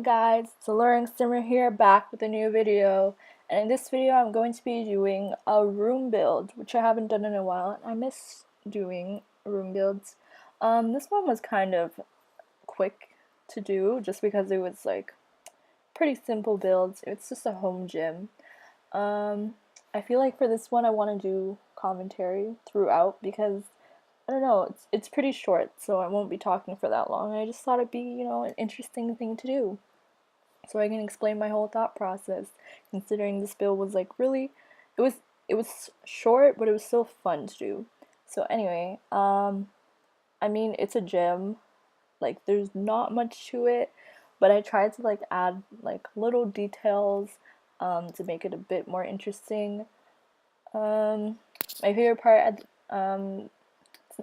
guys, it's AlluringSimmer here, back with a new video. And in this video I'm going to be doing a room build, which I haven't done in a while. I miss doing room builds. This one was kind of quick to do just because it was like pretty simple builds. It's just a home gym. I feel like for this one I want to do commentary throughout because I don't know, it's pretty short, so I won't be talking for that long. I just thought it'd be, an interesting thing to do. So I can explain my whole thought process, considering this build was like really it was short, but it was still fun to do. So anyway, I mean it's a gym, like there's not much to it, but I tried to like add like little details to make it a bit more interesting. My favorite part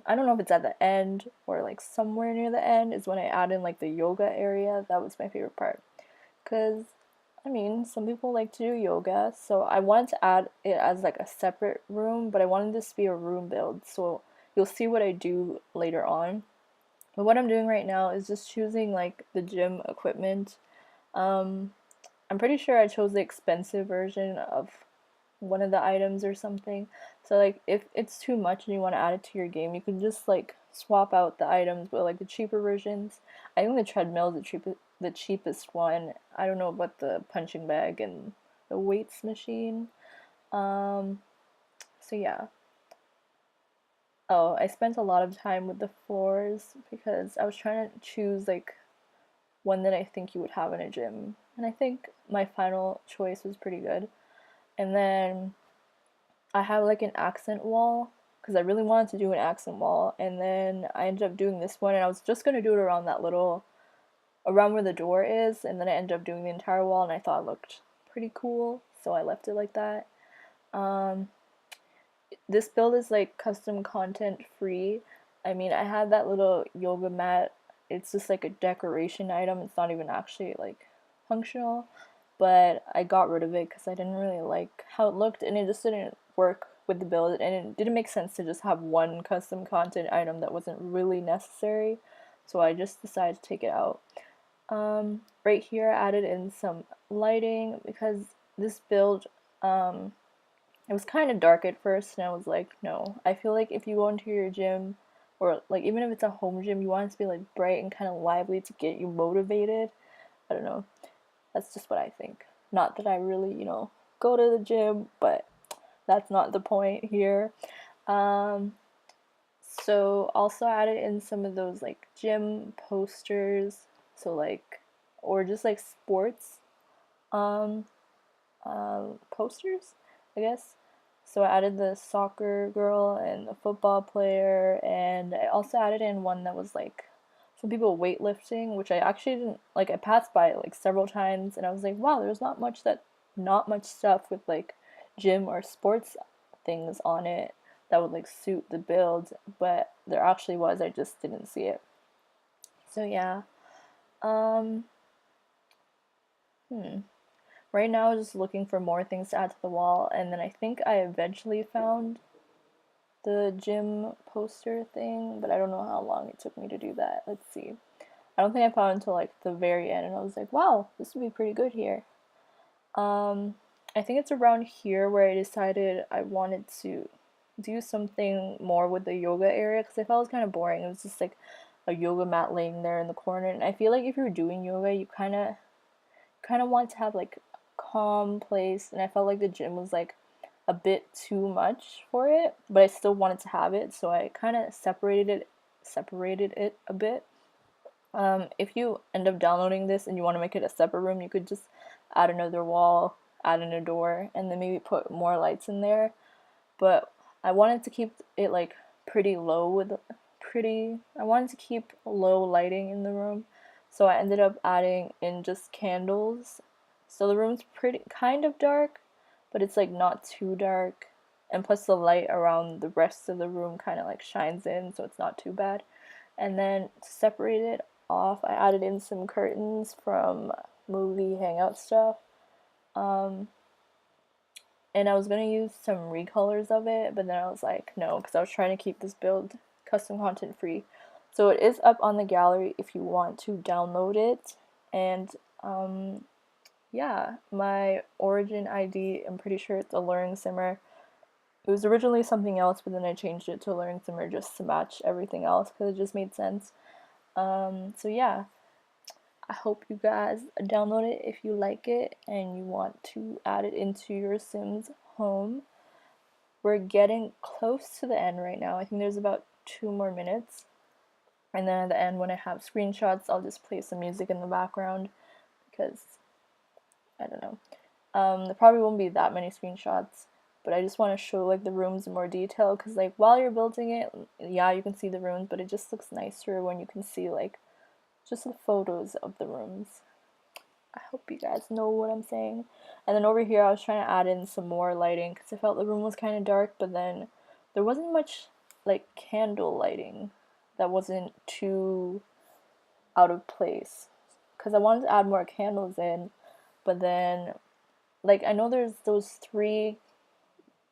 I don't know if it's at the end or like somewhere near the end is when I add in like the yoga area. That was my favorite part. Because, I mean, some people like to do yoga, so I wanted to add it as like a separate room, but I wanted this to be a room build, so you'll see what I do later on. But what I'm doing right now is just choosing like the gym equipment. I'm pretty sure I chose the expensive version of one of the items or something. So like if it's too much and you want to add it to your game, you can just like swap out the items with like the cheaper versions. I think the treadmill is the cheapest one. I don't know about the punching bag and the weights machine. Um, so yeah. Oh, I spent a lot of time with the floors because I was trying to choose like one that I think you would have in a gym. And I think my final choice was pretty good. And then I have like an accent wall because I really wanted to do an accent wall, and then I ended up doing this one, and I was just gonna do it around where the door is, and then I ended up doing the entire wall, and I thought it looked pretty cool, so I left it like that. Um, this build is like custom content free. I mean, I had that little yoga mat. It's just like a decoration item. It's not even actually like functional, but I got rid of it because I didn't really like how it looked, and it just didn't work with the build, and it didn't make sense to just have one custom content item that wasn't really necessary, so I just decided to take it out. Right here I added in some lighting because this build, it was kind of dark at first, and I was like, no, I feel like if you go into your gym, or like even if it's a home gym, you want it to be like bright and kind of lively to get you motivated. I don't know. That's just what I think. Not that I really, go to the gym, but that's not the point here. Um, so also added in some of those like gym posters, so like, or just like sports um, posters, I guess. So I added the soccer girl and the football player, and I also added in one that was like some people weightlifting, which I actually didn't like. I passed by it like several times, and I was like, wow, there's not much stuff with like gym or sports things on it that would like suit the build, but there actually was. I just didn't see it. So yeah. Um, hmm. Right now, I was just looking for more things to add to the wall, and then I think I eventually found the gym poster thing, but I don't know how long it took me to do that. Let's see. I don't think I found it until like the very end, and I was like, wow, this would be pretty good here. Um, I think it's around here where I decided I wanted to do something more with the yoga area because I felt it was kind of boring. It was just like a yoga mat laying there in the corner, and I feel like if you're doing yoga, you kind of want to have like a calm place, and I felt like the gym was like a bit too much for it, but I still wanted to have it, so I kind of separated it a bit. If you end up downloading this and you want to make it a separate room, you could just add another wall, add in a door, and then maybe put more lights in there. But I wanted to keep it like pretty low with pretty. I wanted to keep low lighting in the room, so I ended up adding in just candles. So the room's pretty kind of dark, but it's like not too dark. And plus the light around the rest of the room kind of like shines in, so it's not too bad. And then to separate it off, I added in some curtains from movie hangout stuff. Um, and I was gonna use some recolors of it, but then I was like, no, because I was trying to keep this build custom content free. So it is up on the gallery if you want to download it, and Yeah, my origin ID, I'm pretty sure it's AlluringSimmer. It was originally something else, but then I changed it to AlluringSimmer just to match everything else because it just made sense. So yeah, I hope you guys download it if you like it and you want to add it into your Sims home. We're getting close to the end right now. I think there's about 2 more minutes. And then at the end, when I have screenshots, I'll just play some music in the background because I don't know. There probably won't be that many screenshots, but I just want to show like the rooms in more detail because like while you're building it, yeah, you can see the rooms, but it just looks nicer when you can see like just the photos of the rooms. I hope you guys know what I'm saying. And then over here, I was trying to add in some more lighting because I felt the room was kind of dark, but then there wasn't much like candle lighting that wasn't too out of place because I wanted to add more candles in, but then like I know there's those three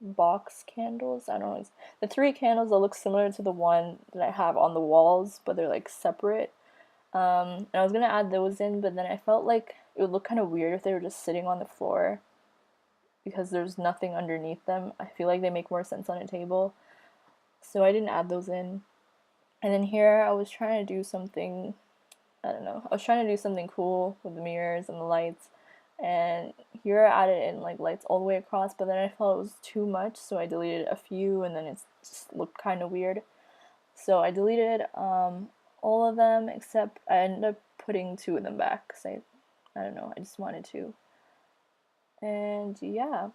box candles. I don't know. The three candles that look similar to the one that I have on the walls, but they're like separate. And I was gonna add those in, but then I felt like it would look kind of weird if they were just sitting on the floor because there's nothing underneath them. I feel like they make more sense on a table. So I didn't add those in. And then here I was trying to do something, I don't know. I was trying to do something cool with the mirrors and the lights. And here I added in like lights all the way across, but then I felt it was too much, so I deleted a few and then it just looked kind of weird. So I deleted all of them except I ended up putting 2 of them back because I don't know, I just wanted to. And yeah.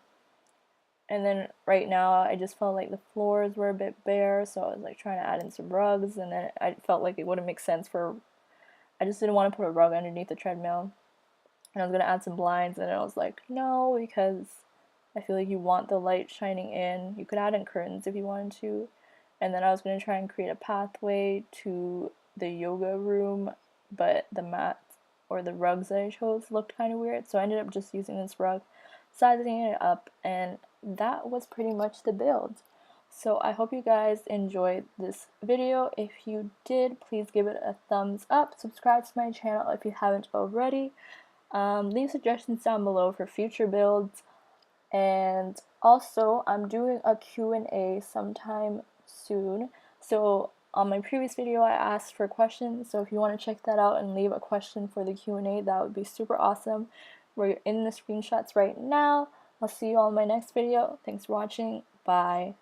And then right now I just felt like the floors were a bit bare, so I was like trying to add in some rugs, and then I felt like it wouldn't make sense for, I just didn't want to put a rug underneath the treadmill. And I was gonna add some blinds, and I was like, no, because I feel like you want the light shining in. You could add in curtains if you wanted to. And then I was gonna try and create a pathway to the yoga room, but the mat or the rugs that I chose looked kind of weird, so I ended up just using this rug, sizing it up, and that was pretty much the build. So I hope you guys enjoyed this video. If you did, please give it a thumbs up. Subscribe to my channel if you haven't already. Leave suggestions down below for future builds. And also, I'm doing a Q&A sometime soon. So on my previous video, I asked for questions. So if you want to check that out and leave a question for the Q&A, that would be super awesome. We're in the screenshots right now. I'll see you all in my next video. Thanks for watching. Bye.